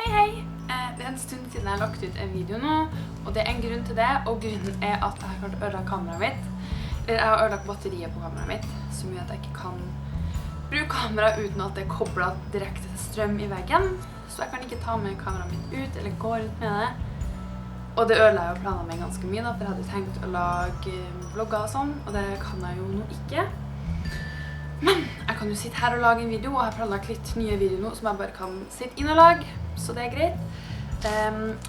Hei! Det en stund siden jeg har lagt ut en video nå, og det en grunn til det, og grunnen at jeg har klart å ødelagt kameraet mitt. Eller jeg har ødelagt batteriet på kameraet mitt, som gjør at jeg ikke kan bruke kameraet uten at det er koblet direkte til strøm i veggen. Så jeg kan ikke ta med kameraet mitt ut, eller gå rundt med det. Og det ødela jo planene meg ganske mye da, for jeg hadde tenkt å lage vlogger og sånn, og det kan jeg jo nå ikke. Men jeg kan jo sitte her og lage en video, og jeg har planlagt litt nye videoer nå som jeg bare kan sitte inn og lage, så det er greit.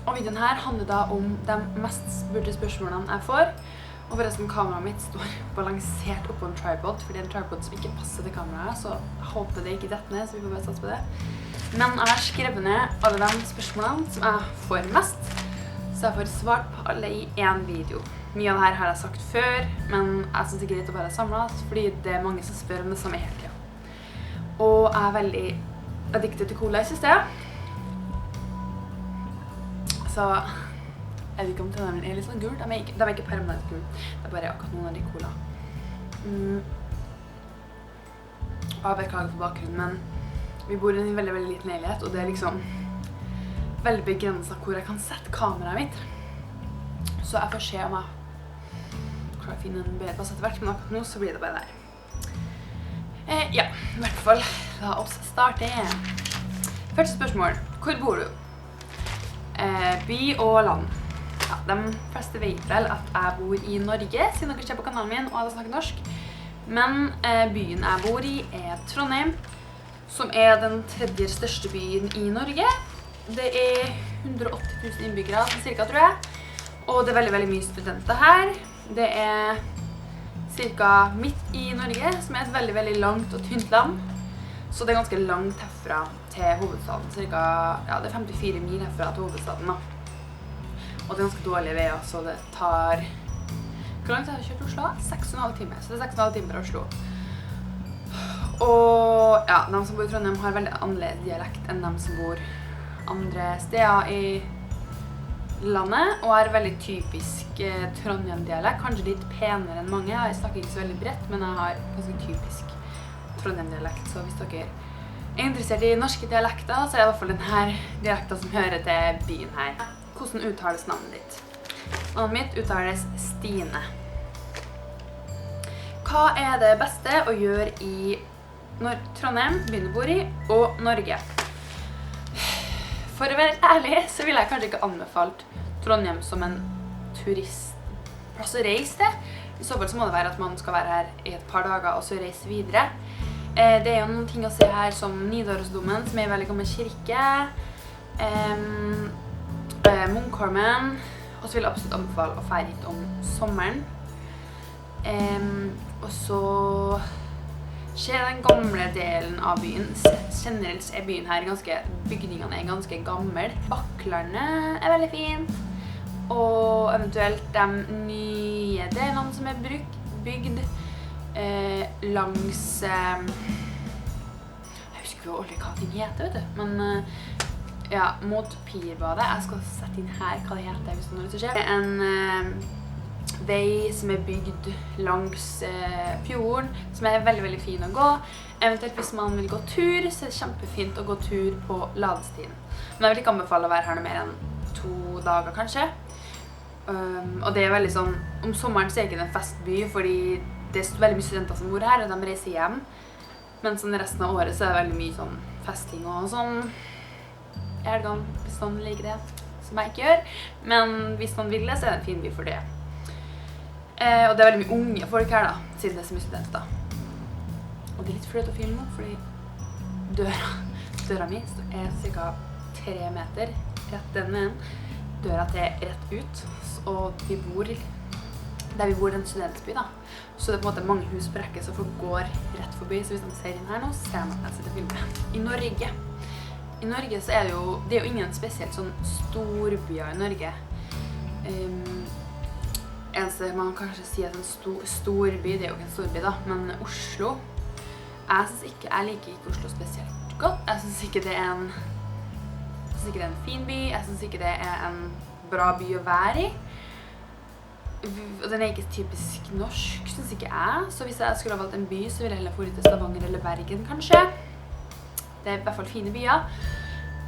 Og videoen her handler da om de mest spurte spørsmålene jeg får. Og forresten, kameraet mitt står balansert oppå en tripod, for det er en tripod som ikke passer til kameraet, så jeg håper det ikke detter ned, så vi får bare satse på det. Men jeg har skrevet ned alle de spørsmålene som jeg får mest, så jeg får svart på alle i en video. Mye av dette har jeg sagt før, men jeg synes det er greit å bare samles, fordi det er mange som spør om det samme hele tiden. Og jeg er veldig addiktet til cola i systemet. Så jeg vet ikke om tennene er litt sånn gult. De er ikke permanent gult. Det er bare akkurat noen av de cola. Og jeg beklager for bakgrunnen, men vi bor i en veldig, veldig liten leilighet, og det er liksom veldig begrenset hvor jeg kan sette kameraet mitt. Så jeg får se om jeg klarer å finne en bedre plass etter hvert, men akkurat nå så blir det bare der. Ja, i hvert fall. La oss starte. Første spørsmål. Hvor bor du? By og land. Ja, de fleste vet vel at jeg bor i Norge, siden dere ser på kanalen min og alle snakker norsk. Men byen jeg bor i er Trondheim, som er den tredje største byen i Norge. Det er 180 000 innbyggere, cirka, tror jeg. Og det er veldig, veldig mye studenter her. Det er cirka midt i Norge, som er et veldig, veldig langt og tynt land. Så det er ganske langt herfra til hovedstaden. Cirka, ja, det er 54 mil herfra til hovedstaden da. Og det er ganske dårlige veier, så det tar... Hvor langt har jeg kjørt til Oslo? 6,5 timer. Så det er 6,5 timer fra Oslo. Og ja, de som bor i Trondheim har veldig annerledes dialekt enn de som bor andre steder i landet, og er veldig typisk Trondheim-dialekt. Kanskje litt penere enn mange. Jeg snakker ikke så veldig bredt, men jeg har ganske typisk Trondheim-dialekt, så hvis dere er interessert i norske dialekter, så er det i hvert fall denne dialekten som hører til byen her. Hvordan uttales navnet ditt? Navnet mitt uttales Stine. Hva er det beste å gjøre i Trondheim, byen du bor i, og Norge? For å være ærlig, så vil jeg kanskje ikke anbefalt Trondheim som en turistplass å reise til. I så fall så må det være at man skal være her i et par dager og så reise videre. Det er jo noen ting å se her som Nidarosdomen, som er en veldig gammel kirke. Munkholmen. Og så vil jeg absolutt anbefale å fære hit om sommeren. Og så skjer den gamle delen av byen. Generelt er byen her bygningene er ganske gamle. Bakklandet er veldig fint. Og eventuelt de nye delene som er bygd langs jeg husker jo aldri hva ting heter, vet du, men ja, mot Pirbadet. Jeg skal sette inn her hva det heter hvis noe lyst til å skje. Det er en vei som er bygd langs fjorden, som er veldig, veldig fin å gå. Eventuelt hvis man vil gå tur, så er det kjempefint å gå tur på ladestien. Men jeg vil ikke anbefale å være her noe mer enn 2 dager kanskje. Og det er veldig sånn, om sommeren så er det ikke en festby, fordi det er veldig mye studenter som bor her, og de reiser hjem. Men sånn resten av året så er det veldig mye sånn festing og sånn i helgene, hvis noen liker det, som jeg ikke gjør. Men hvis noen vil det, så er det en fin by for det. Og det er veldig mye unge folk her da, siden det er så mye studenter. Og det er litt fløt å filme, fordi døra mi er cirka 3 meter rett den veien. Døra til rett ut, og der vi bor i en studentby da. Så det er på en måte mange hus på rekke, så folk går rett forbi. Så hvis de ser inn her nå, så ser de at jeg sitter og filmer. I Norge så er det er jo ingen spesielt sånn storbyer i Norge. Eneste man kanskje sier at en storby, det er jo ikke en storby da, men Oslo, jeg liker ikke Oslo spesielt godt. Jeg synes ikke det er en fin by, jeg synes ikke det er en bra by å være i. Og den er ikke typisk norsk, synes ikke jeg. Så hvis jeg skulle ha valgt en by, så ville jeg heller få til Stavanger eller Bergen, kanskje. Det er i hvert fall fine byer.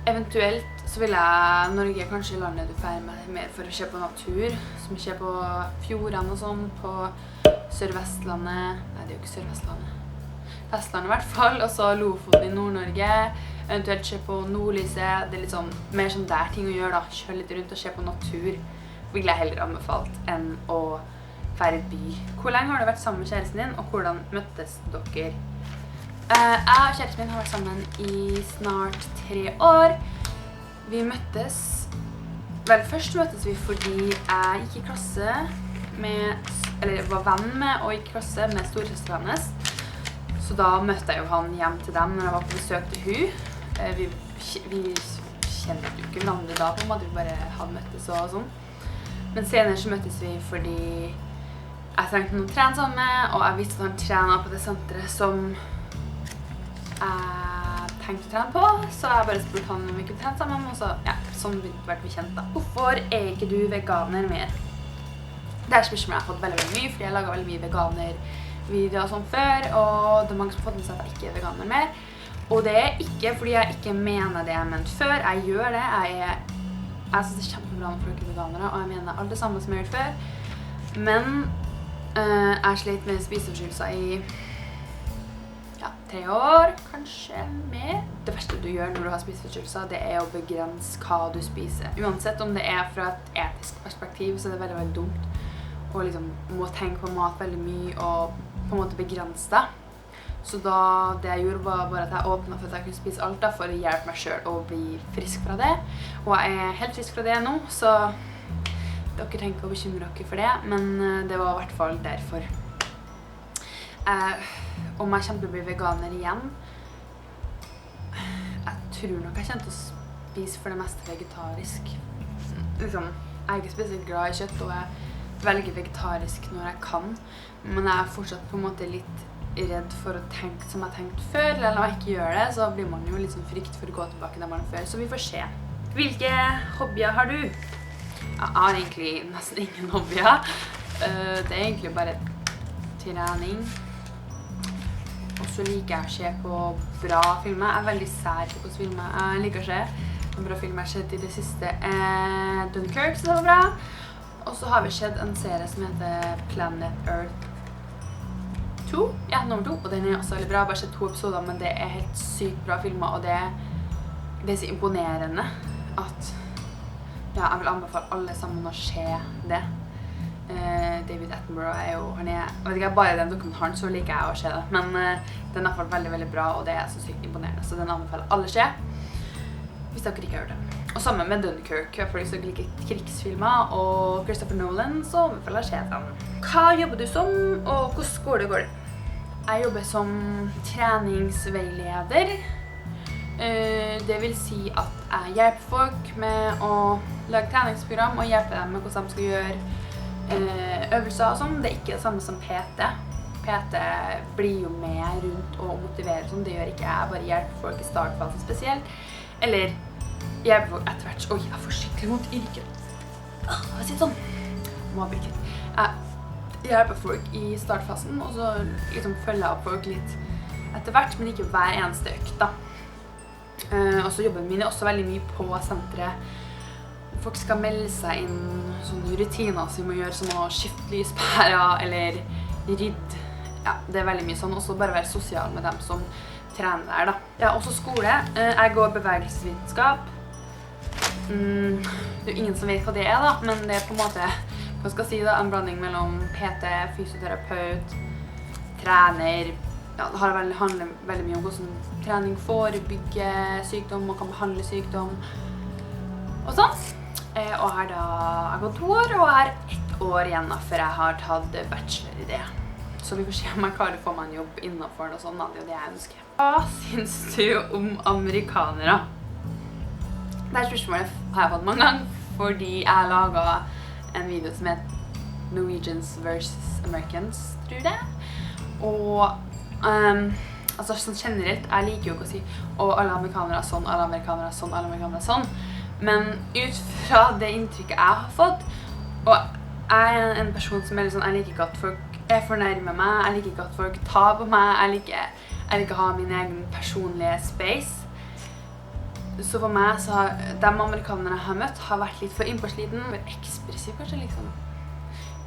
Eventuelt så vil jeg Norge kanskje landet du fer med mer for å se på natur, som se på fjordene og sånn, på Sør-Vestlandet. Nei, det er jo ikke Sør-Vestlandet. Vestlandet i hvert fall, og så Lofoten i Nord-Norge. Eventuelt se på Nordlyset. Det er litt sånn, mer sånn der ting å gjøre da. Kjøre litt rundt og se på natur. Vil jeg heller anbefalt enn å fære i by. Hvor lenge har du vært sammen med kjæresten din, og hvordan møttes dere? Jeg og kjæresten min har vært sammen i snart 3 år. Vi møttes, først møttes vi fordi jeg gikk i klasse med, eller var venn med og gikk i klasse med storesøsteren hennes. Så da møtte jeg jo han hjem til dem når jeg var på besøk til hun. Vi kjente jo ikke hverandre da, på en måte vi bare hadde møttes og sånn. Men senere så møttes vi fordi jeg trengte noen å trene sammen med, og jeg visste at han trener på det senteret som jeg tenkte å trene på, så jeg bare spurte han om vi kunne trene sammen, og så, ja, sånn ble vi kjent da. Hvorfor er ikke du veganer mer? Det er spørsmål jeg har fått veldig mye, fordi jeg laget veldig mye veganervideoer sånn før, og det er mange som har fått med seg at jeg ikke er veganer mer. Og det er ikke fordi jeg ikke mener det jeg mente før, jeg gjør det, jeg synes det er kjempebra når folk er veganere, og jeg mener alt det samme som jeg har gjort før. Men jeg slet med spiseforstyrrelser i 3 år, kanskje mer. Det verste du gjør når du har spiseforstyrrelser, det er å begrense hva du spiser. Uansett om det er fra et etisk perspektiv, så er det veldig, veldig dumt å liksom må tenke på mat veldig mye og på en måte begrense det. Så da det jeg gjorde var bare at jeg åpnet for at jeg kunne spise alt da, for å hjelpe meg selv å bli frisk fra det. Og jeg er helt frisk fra det nå, så dere trenger å bekymre dere for det, men det var i hvert fall derfor. Om jeg kommer til å bli veganer igjen, jeg tror nok jeg kommer til å spise for det meste vegetarisk. Liksom, jeg er ikke spesielt glad i kjøtt, og jeg velger vegetarisk når jeg kan, men jeg er fortsatt på en måte litt redd for å tenke som jeg tenkte før, eller når jeg ikke gjør det, så blir man jo litt sånn frykt for å gå tilbake der man var før, så vi får se. Hvilke hobbyer har du? Jeg har egentlig nesten ingen hobbyer. Det er egentlig bare trening. Og så liker jeg å se på bra filmer. Jeg er veldig sær på hvordan filmer jeg liker å se. En bra film jeg har sett i det siste er Dunkirk, så det var bra. Og så har vi sett en serie som heter Planet Earth 2. Ja, nummer 2. Og den er også veldig bra. Jeg har bare sett 2 episoder, men det er helt sykt bra filmer, og det er så imponerende at ja, jeg vil anbefale alle sammen å se det. David Attenborough er jo, jeg vet ikke, bare den dokumentaren så liker jeg å se det, men den er i hvert fall veldig, veldig bra, og det er så sykt imponerende, så den anbefaler alle å se, hvis dere ikke har hørt det. Og sammen med Dunkirk, for de som liker krigsfilmer, og Christopher Nolan, så anbefaler jeg å se den. Hva jobber du som, og hvordan skole går det? Jeg jobber som treningsveileder. Det vil si at jeg hjelper folk med å lage treningsprogram, og hjelper dem med hvordan de skal gjøre øvelser og sånn. Det er ikke det samme som PT. PT blir jo med rundt og motiverer sånn. Det gjør ikke jeg. Bare hjelper folk i startfasen spesielt. Eller hjelper folk etter hvert. Oi, jeg får skikkelig vondt i ryggen. Hva sier jeg sånn? Må ha blikket. Jeg hjelper folk i startfasen, og så liksom følger jeg opp folk litt etter hvert, men ikke hver eneste økt da. Og så jobber mine også veldig mye på senteret. Folk skal melde seg inn sånne rutiner som må gjøre, som å skifte lyspærer eller rydde. Ja, det er veldig mye sånn. Også bare være sosial med dem som trener der da. Ja, også skole. Jeg går bevegelsesvitenskap. Det er jo ingen som vet hva det er da, men det er på en måte, hva skal jeg si da, en blanding mellom PT, fysioterapeut, trener. Ja, det handler veldig mye om hvordan trening forebygger sykdom og kan behandle sykdom og sånn. Og jeg har gått 2 år, og jeg har 1 år igjen da, før jeg har tatt bachelor i det. Så vi får se om jeg klarer å få meg en jobb innenfor det og sånn, det er jo det jeg ønsker. Hva synes du om amerikanere? Det spørsmålet har jeg fått mange ganger, fordi jeg laget en video som heter Norwegians versus Americans, tror jeg det. Og altså sånn generelt, jeg liker jo ikke å si alle amerikanere er sånn, alle amerikanere er sånn, alle amerikanere er sånn. Men ut fra det inntrykket jeg har fått, og jeg er en person som er litt sånn, jeg liker ikke at folk er fornøyd med meg, jeg liker ikke at folk tar på meg, jeg liker å ha min egen personlige space. Så for meg så har de amerikanerne jeg har møtt har vært litt for innpåsliten, for ekspressiv kanskje, liksom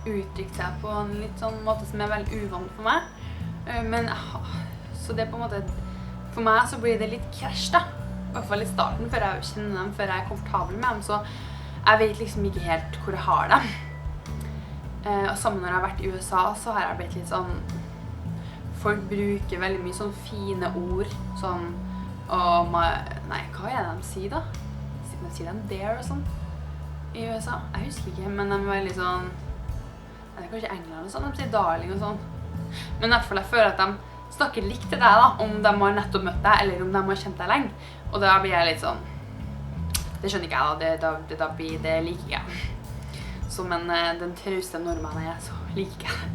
uttrykt seg på en litt sånn måte som veldig uvant for meg. Så det på en måte, for meg så blir det litt krasj da, i hvert fall i starten, før jeg kjenner dem, før jeg komfortabel med dem, så jeg vet liksom ikke helt hvor jeg har dem. Og sammen når jeg har vært i USA, så har jeg blitt litt sånn, folk bruker veldig mye sånn fine ord, sånn, nei, hva det de sier da? De sier de there og sånn i USA? Jeg husker ikke, men de veldig sånn, det kanskje England og sånn, de sier darling og sånn. Men i hvert fall jeg føler at de snakker likt til deg da, om de har nettopp møtt deg, eller om de har kjent deg lenge. Og da blir jeg litt sånn, det skjønner ikke jeg da, det liker jeg. Så, men den trauste nordmannen jeg, så liker jeg det.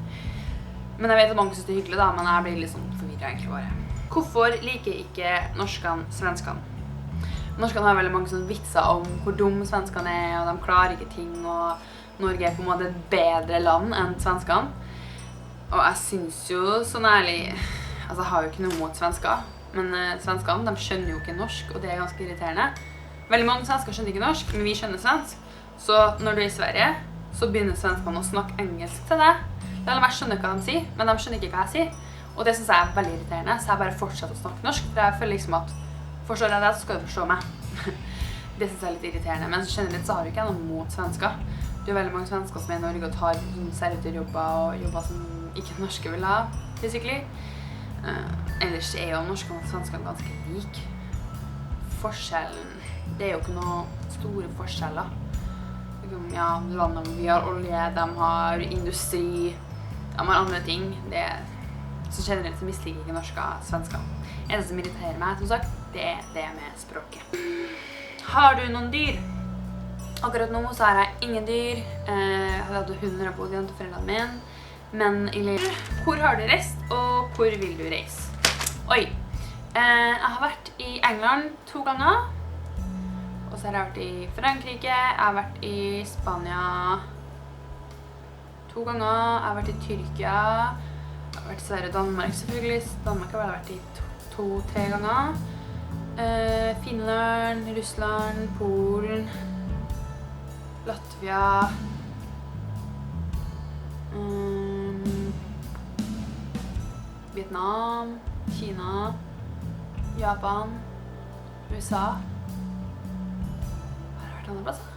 Men jeg vet at mange synes det er hyggelig da, men jeg blir litt sånn forvirret egentlig bare. Hvorfor liker ikke norskene svenskene? Norskene har veldig mange sånne vitser om hvor dum svenskene er, og de klarer ikke ting, og Norge er på en måte et bedre land enn svenskene. Og jeg synes jo sånn ærlig, altså jeg har jo ikke noe mot svensker, men svenskene, de skjønner jo ikke norsk, og det er ganske irriterende. Veldig mange svensker skjønner ikke norsk, men vi skjønner svensk. Så når du er i Sverige, så begynner svenskene å snakke engelsk til deg. Jeg skjønner hva de sier, men de skjønner ikke hva jeg sier. Og det synes jeg er veldig irriterende, så jeg bare fortsetter å snakke norsk, for jeg føler liksom at forstår jeg det, så skal du forstå meg. Det synes jeg er litt irriterende, men generelt så har du ikke noe mot svensker. Det er veldig mange svensker som er i Norge og tar servitørjobber og jobber som ikke norske vil ha, basically. Ellers er jo norske og svenskene ganske like. Forskjellen, det er jo ikke noen store forskjeller. Ja, landet hvor vi har olje, de har industri, de har andre ting. Så generelt så misliker ikke norske og svensker. Det som irriterer meg, som sagt, det er det med språket. Har du noen dyr? Akkurat nå så har jeg ingen dyr. Jeg hadde hatt hunder og bodd igjen til foreldrene mine. Men hvor har du reist, og hvor vil du reise? Oi, jeg har vært i England 2 ganger. Og så har jeg vært i Frankrike, jeg har vært i Spania 2 ganger, jeg har vært i Tyrkia, jeg har vært i Sverige og Danmark selvfølgelig. Danmark har jeg vært i 2-3 ganger. Finland, Russland, Polen, Latvia, Vietnam, Kina, Japan, USA. Har jeg vært andre plasser?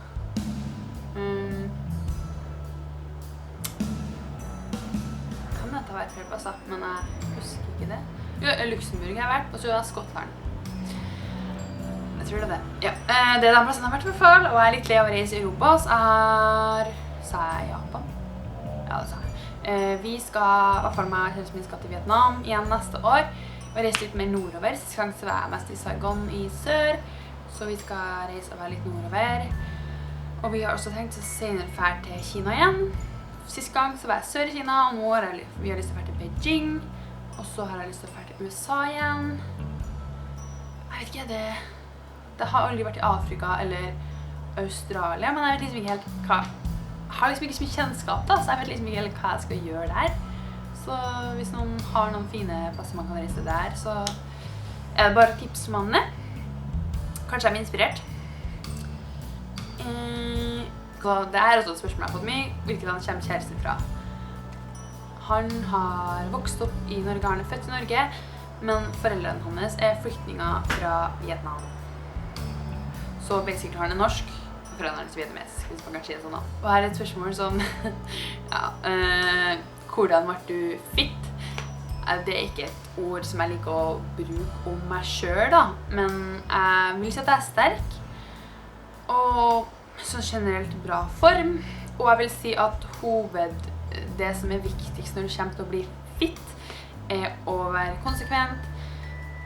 Kan dette være flere plasser, men jeg husker ikke det. Jo, Luxemburg har jeg vært, og så er Skottland. Jeg tror det er det. Ja, det er de plassene jeg har vært i hvert fall, og jeg er litt lei av å reise i Europa, så sa jeg Japan. Ja, det sa jeg. Vi skal, i hvert fall meg og kjæresten min skal til Vietnam igjen neste år. Vi reiser litt mer nordover, siste gang så var jeg mest i Saigon i sør, så vi skal reise og være litt nordover. Og vi har også tenkt å senere fære til Kina igjen. Siste gang så var jeg sør i Kina, og nå har vi lyst til å fære til Beijing, og så har jeg lyst til å fære til USA igjen. Jeg vet ikke, det har aldri vært i Afrika eller Australia, men jeg vet liksom ikke helt hva. Jeg har liksom ikke så mye kjennskap da, så jeg vet liksom ikke helt hva jeg skal gjøre der. Så hvis noen har noen fine plasser man kan reise der, så er det bare tips som han det. Kanskje jeg er inspirert. Det er også et spørsmål jeg har fått mye. Hvilket land kommer kjæresten fra? Han har vokst opp i Norge, han er født i Norge, men foreldrene hans er flyktninger fra Vietnam. Så basically han er norsk. Foreldrene er vietnamesisk, hvis man kan si det sånn da. Og her er et spørsmål som, hvordan ble du fit? Det er ikke et ord som jeg liker å bruke om meg selv da, men jeg vil si at jeg er sterk, og så generelt bra form, og jeg vil si at det som er viktigst når du kommer til å bli fit, er å være konsekvent.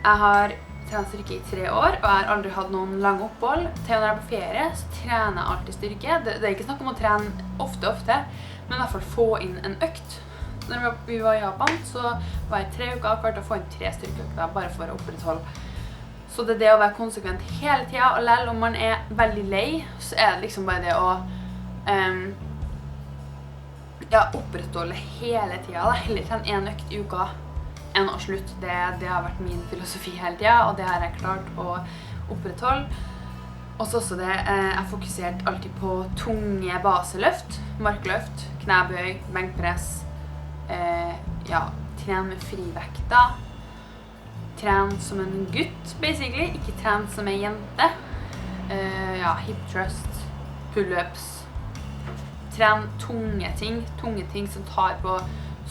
Jeg har trent styrke i 3 år, og jeg har aldri hatt noen lange opphold. Til når jeg er på ferie, så trener jeg alltid styrke. Det er ikke snakk om å trene ofte, men i hvert fall få inn en økt. Når vi var i Japan, så var jeg 3 uker klart å få inn 3 styrkeøkter, bare for å opprettholde. Så det er det å være konsekvent hele tiden, og selv om man er veldig lei, så er det liksom bare det å opprettholde hele tiden. Heller trene 1 økt i uka enn å slutte. Det har vært min filosofi hele tiden, og det har jeg klart å opprettholde. Og så også det, jeg fokuserte alltid på tunge baseløft, markløft, knebøy, benkpress, ja, tren med frivekta, tren som en gutt, basically, ikke tren som en jente, ja, hip thrust, pull-ups, tren tunge ting som tar på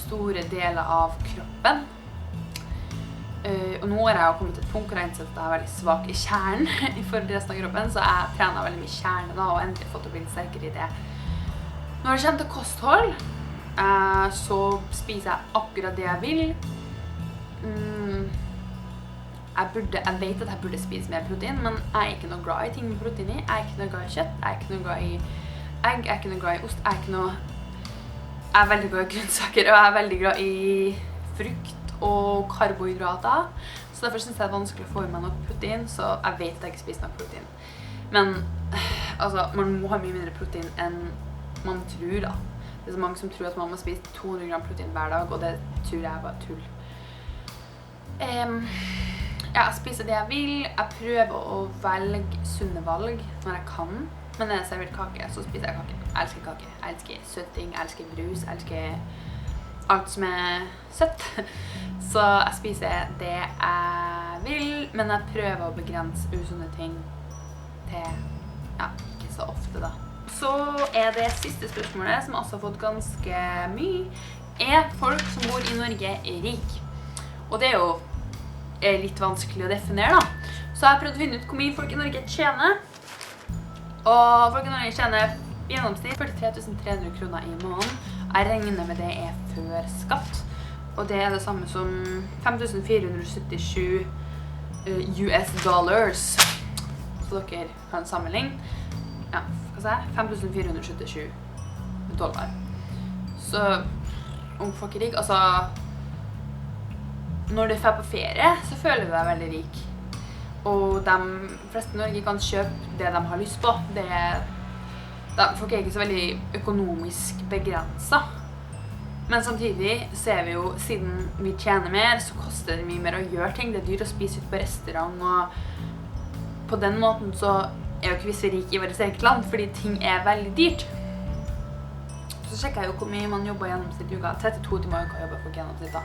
store deler av kroppen. Og nå har jeg jo kommet til et punkt hvor jeg innsett at jeg er veldig svak i kjernen i forhold til resten av kroppen, så jeg trener veldig mye kjerne da, og endelig fått å bli sterkere i det. Når det kommer til kosthold, så spiser jeg akkurat det jeg vil. Jeg vet at jeg burde spise mer protein, men jeg er ikke noe glad i ting med protein i. Jeg er ikke noe glad i kjøtt, jeg er ikke noe glad i egg, jeg er ikke noe glad i ost, jeg er veldig glad i grønnsaker, og jeg er veldig glad i frukt og karbohydrater, så derfor synes jeg det er vanskelig å få i meg nok protein, så jeg vet at jeg ikke spiser nok protein. Men, altså, man må ha mye mindre protein enn man tror da. Det er så mange som tror at man må spise 200 gram protein hver dag, og det tror jeg er bare tull. Ja, jeg spiser det jeg vil, jeg prøver å velge sunne valg når jeg kan, men når jeg serverer kake, så spiser jeg kake. Jeg elsker kake, jeg elsker søtting, jeg elsker brus, jeg elsker alt som er søtt. Så jeg spiser det jeg vil, men jeg prøver å begrense usunne ting til, ja, ikke så ofte da. Så er det siste spørsmålet, som også har fått ganske mye, er folk som bor i Norge rik? Og det er jo litt vanskelig å definere da. Så jeg har prøvd å finne ut hvor mye folk i Norge tjener. Og folk i Norge tjener i gjennomsnitt 43 300 kroner i måneden. Jeg regner med det er før skatt, og det er det samme som 5.477 US dollars. Så dere kan sammenligne. Ja, hva sier jeg? 5.477 dollar. Så om folk er rik, altså når du er på ferie, så føler du deg veldig rik. Og de fleste i Norge kan kjøpe det de har lyst på. Folk er ikke så veldig økonomisk begrenset. Men samtidig ser vi jo, siden vi tjener mer, så koster det mye mer å gjøre ting. Det er dyrt å spise ut på restaurant, og på den måten så er jo ikke vi så rike i vårt eget land, fordi ting er veldig dyrt. Så sjekker jeg jo hvor mye man jobber gjennomsnitt i uka. 32 timer i uka jobber folk gjennomsnitt da.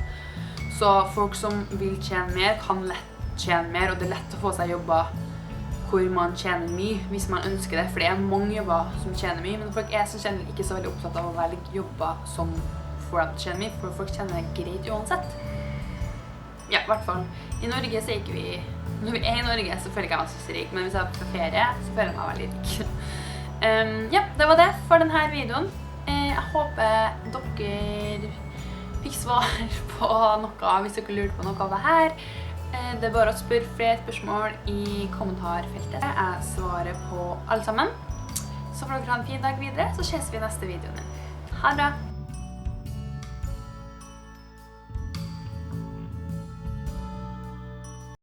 Så folk som vil tjene mer, kan lett tjene mer, og det er lett å få seg jobber hvor man tjener mye, hvis man ønsker det, for det er mange jobber som tjener mye, men folk er som kjenner ikke så veldig opptatt av å velge jobber som får dem til å tjene mye, for folk tjener greit uansett. Ja, i hvert fall. I Norge så er ikke vi... Når vi er i Norge så føler jeg meg så rik, men hvis jeg er på ferie så føler jeg meg veldig rik. Ja, det var det for denne videoen. Jeg håper dere fikk svar på noe, hvis dere lurte på noe av det her. Det er bare å spørre flere spørsmål i kommentarfeltet. Jeg svarer på alle sammen. Så får dere ha en fin dag videre, så ses vi i neste videoen. Ha det bra!